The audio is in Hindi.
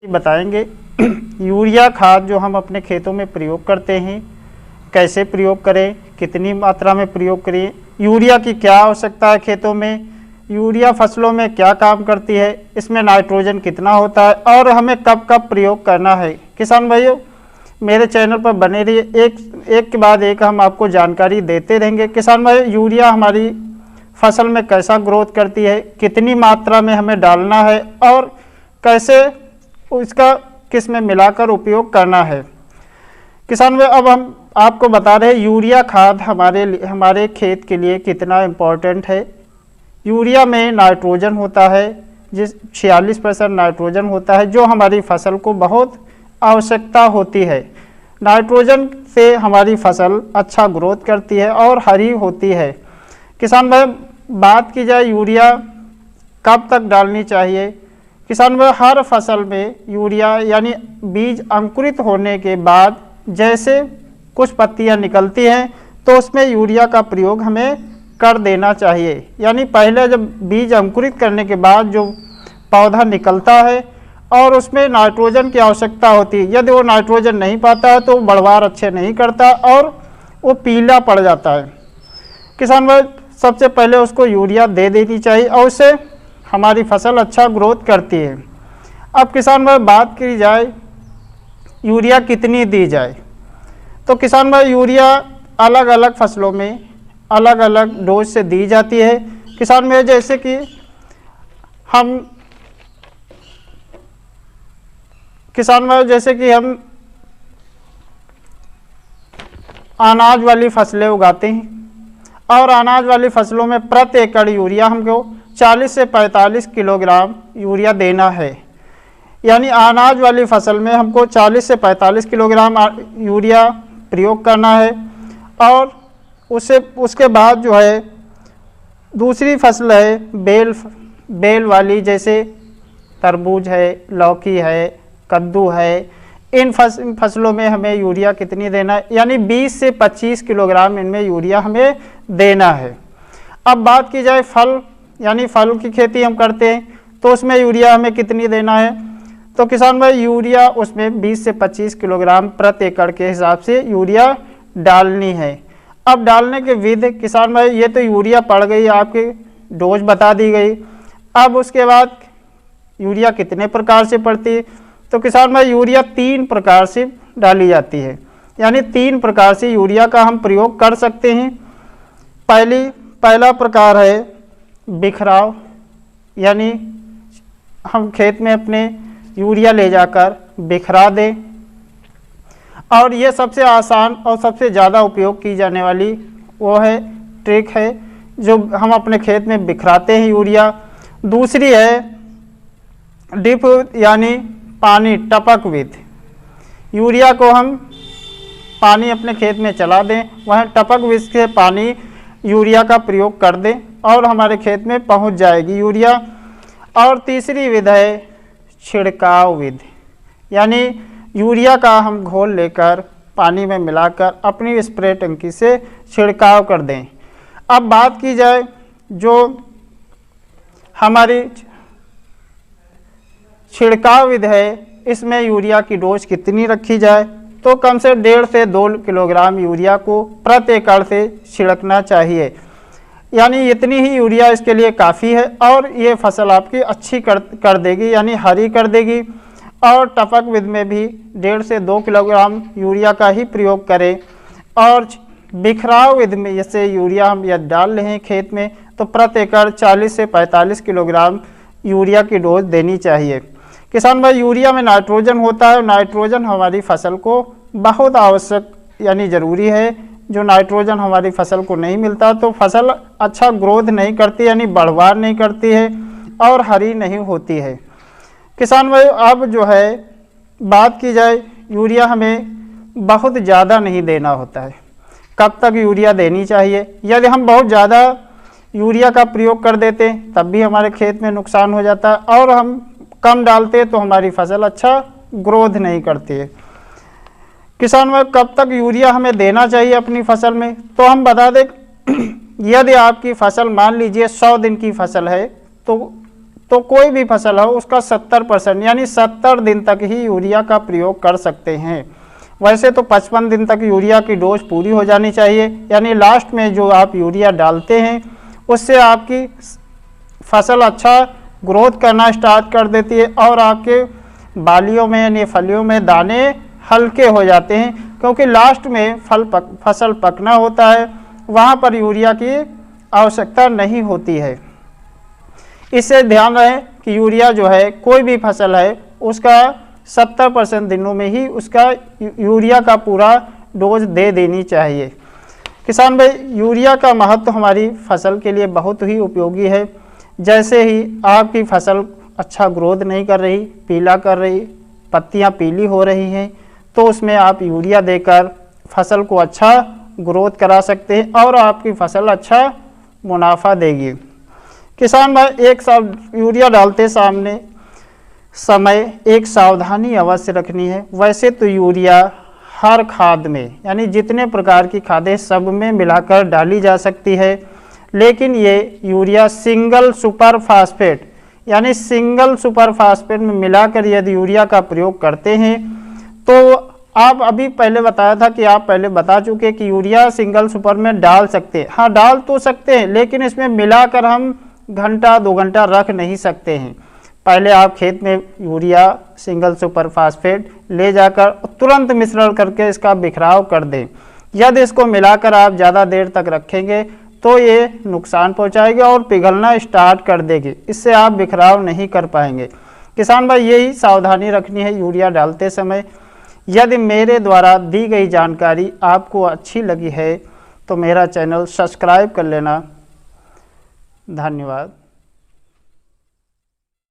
बताएंगे यूरिया खाद जो हम अपने खेतों में प्रयोग करते हैं कैसे प्रयोग करें, कितनी मात्रा में प्रयोग करें, यूरिया की क्या आवश्यकता है खेतों में, यूरिया फसलों में क्या काम करती है, इसमें नाइट्रोजन कितना होता है और हमें कब कब प्रयोग करना है। किसान भाइयों मेरे चैनल पर बने रहिए, एक के बाद एक हम आपको जानकारी देते रहेंगे। किसान भाई यूरिया हमारी फसल में कैसा ग्रोथ करती है, कितनी मात्रा में हमें डालना है और कैसे इसका किस में मिलाकर उपयोग करना है। किसान भाई अब हम आपको बता रहे हैं यूरिया खाद हमारे खेत के लिए कितना इम्पोर्टेंट है। यूरिया में नाइट्रोजन होता है, जिस 46% नाइट्रोजन होता है जो हमारी फसल को बहुत आवश्यकता होती है। नाइट्रोजन से हमारी फसल अच्छा ग्रोथ करती है और हरी होती है। किसान भाई बात की जाए यूरिया कब तक डालनी चाहिए। किसान भाई हर फसल में यूरिया यानी बीज अंकुरित होने के बाद जैसे कुछ पत्तियां निकलती हैं तो उसमें यूरिया का प्रयोग हमें कर देना चाहिए। यानी पहले जब बीज अंकुरित करने के बाद जो पौधा निकलता है और उसमें नाइट्रोजन की आवश्यकता होती है, यदि वो नाइट्रोजन नहीं पाता है तो बढ़वार अच्छे नहीं करता और वो पीला पड़ जाता है। किसान भाई सबसे पहले उसको यूरिया दे देनी चाहिए और उससे हमारी फसल अच्छा ग्रोथ करती है। अब किसान भाई बात की जाए यूरिया कितनी दी जाए, तो किसान भाई यूरिया अलग अलग फसलों में अलग अलग डोज से दी जाती है। किसान भाई जैसे कि हम अनाज वाली फसलें उगाते हैं और अनाज वाली फसलों में प्रति एकड़ यूरिया हमको 40 से 45 किलोग्राम यूरिया देना है। यानी अनाज वाली फसल में हमको 40 से 45 किलोग्राम यूरिया प्रयोग करना है और उसके बाद जो है दूसरी फसल है बेल वाली, जैसे तरबूज है, लौकी है, कद्दू है, इन फसलों में हमें यूरिया कितनी देना है, यानी 20 से 25 किलोग्राम इनमें यूरिया हमें देना है। अब बात की जाए फल यानी फल की खेती हम करते हैं तो उसमें यूरिया हमें कितनी देना है, तो किसान भाई यूरिया उसमें 20 से 25 किलोग्राम प्रति एकड़ के हिसाब से यूरिया डालनी है। अब डालने के विधि किसान भाई ये तो यूरिया पड़ गई, आपकी डोज बता दी गई। अब उसके बाद यूरिया कितने प्रकार से पड़ती है, तो किसान भाई यूरिया 3 प्रकार से डाली जाती है। यानी 3 प्रकार से यूरिया का हम प्रयोग कर सकते हैं। पहला प्रकार है बिखराव, यानी हम खेत में अपने यूरिया ले जाकर बिखरा दें और ये सबसे आसान और सबसे ज़्यादा उपयोग की जाने वाली वो है ट्रिक है जो हम अपने खेत में बिखराते हैं यूरिया। दूसरी है डिप यानी पानी टपक विधि, यूरिया को हम पानी अपने खेत में चला दें, वह टपक विधि से पानी यूरिया का प्रयोग कर दें और हमारे खेत में पहुंच जाएगी यूरिया। और तीसरी विधि है छिड़काव विधि, यानी यूरिया का हम घोल लेकर पानी में मिलाकर अपनी स्प्रे टंकी से छिड़काव कर दें। अब बात की जाए जो हमारी छिड़काव विधि है इसमें यूरिया की डोज कितनी रखी जाए, तो कम से 1.5 से 2 किलोग्राम यूरिया को प्रति एकड़ से छिड़कना चाहिए। यानी इतनी ही यूरिया इसके लिए काफ़ी है और ये फसल आपकी अच्छी कर देगी, यानी हरी कर देगी। और टपक विधि में भी 1.5 से 2 किलोग्राम यूरिया का ही प्रयोग करें। और बिखराव विधि में जैसे यूरिया हम यदि डाल रहे हैं खेत में तो प्रति एकड़ 40 से 45 किलोग्राम यूरिया की डोज देनी चाहिए। किसान भाई यूरिया में नाइट्रोजन होता है, नाइट्रोजन हमारी फसल को बहुत आवश्यक यानी ज़रूरी है। जो नाइट्रोजन हमारी फसल को नहीं मिलता तो फसल अच्छा ग्रोथ नहीं करती, यानी बढ़वार नहीं करती है और हरी नहीं होती है। किसान भाई अब जो है बात की जाए यूरिया हमें बहुत ज़्यादा नहीं देना होता है। कब तक यूरिया देनी चाहिए, यदि हम बहुत ज़्यादा यूरिया का प्रयोग कर देते हैं तब भी हमारे खेत में नुकसान हो जाता है और हम कम डालते तो हमारी फसल अच्छा ग्रोथ नहीं करती है। किसान भाई कब तक यूरिया हमें देना चाहिए अपनी फसल में, तो हम बता दें यदि आपकी फसल मान लीजिए 100 दिन की फसल है तो तो कोई भी फसल हो उसका 70% यानी 70 दिन तक ही यूरिया का प्रयोग कर सकते हैं। वैसे तो 55 दिन तक यूरिया की डोज पूरी हो जानी चाहिए, यानी लास्ट में जो आप यूरिया डालते हैं उससे आपकी फसल अच्छा ग्रोथ करना स्टार्ट कर देती है और आपके बालियों में यानी फलियों में दाने हल्के हो जाते हैं, क्योंकि लास्ट में फसल पकना होता है, वहाँ पर यूरिया की आवश्यकता नहीं होती है। इससे ध्यान रहे कि यूरिया जो है कोई भी फसल है उसका 70% दिनों में ही उसका यूरिया का पूरा डोज दे देनी चाहिए। किसान भाई, यूरिया का महत्व हमारी फसल के लिए बहुत ही उपयोगी है। जैसे ही आपकी फसल अच्छा ग्रोथ नहीं कर रही, पीला कर रही, पत्तियां पीली हो रही हैं, तो उसमें आप यूरिया देकर फसल को अच्छा ग्रोथ करा सकते हैं और आपकी फसल अच्छा मुनाफा देगी। किसान भाई, एक यूरिया डालते समय एक सावधानी अवश्य रखनी है। वैसे तो यूरिया हर खाद में यानी जितने प्रकार की खादें सब में मिलाकर डाली जा सकती है, लेकिन ये यूरिया सिंगल सुपर फास्फेट यानी सिंगल सुपर फास्फेट में मिलाकर यदि यूरिया का प्रयोग करते हैं तो आप अभी पहले बताया था कि आप पहले बता चुके कि यूरिया सिंगल सुपर में डाल सकते हैं। हाँ, डाल तो सकते हैं, लेकिन इसमें मिलाकर हम घंटा 2 घंटा रख नहीं सकते हैं। पहले आप खेत में यूरिया सिंगल सुपर फास्फेट ले जाकर तुरंत मिश्रण करके इसका बिखराव कर दें। यदि इसको मिलाकर आप ज़्यादा देर तक रखेंगे तो ये नुकसान पहुंचाएगी और पिघलना स्टार्ट कर देगी, इससे आप बिखराव नहीं कर पाएंगे। किसान भाई, यही सावधानी रखनी है यूरिया डालते समय। यदि मेरे द्वारा दी गई जानकारी आपको अच्छी लगी है तो मेरा चैनल सब्सक्राइब कर लेना। धन्यवाद।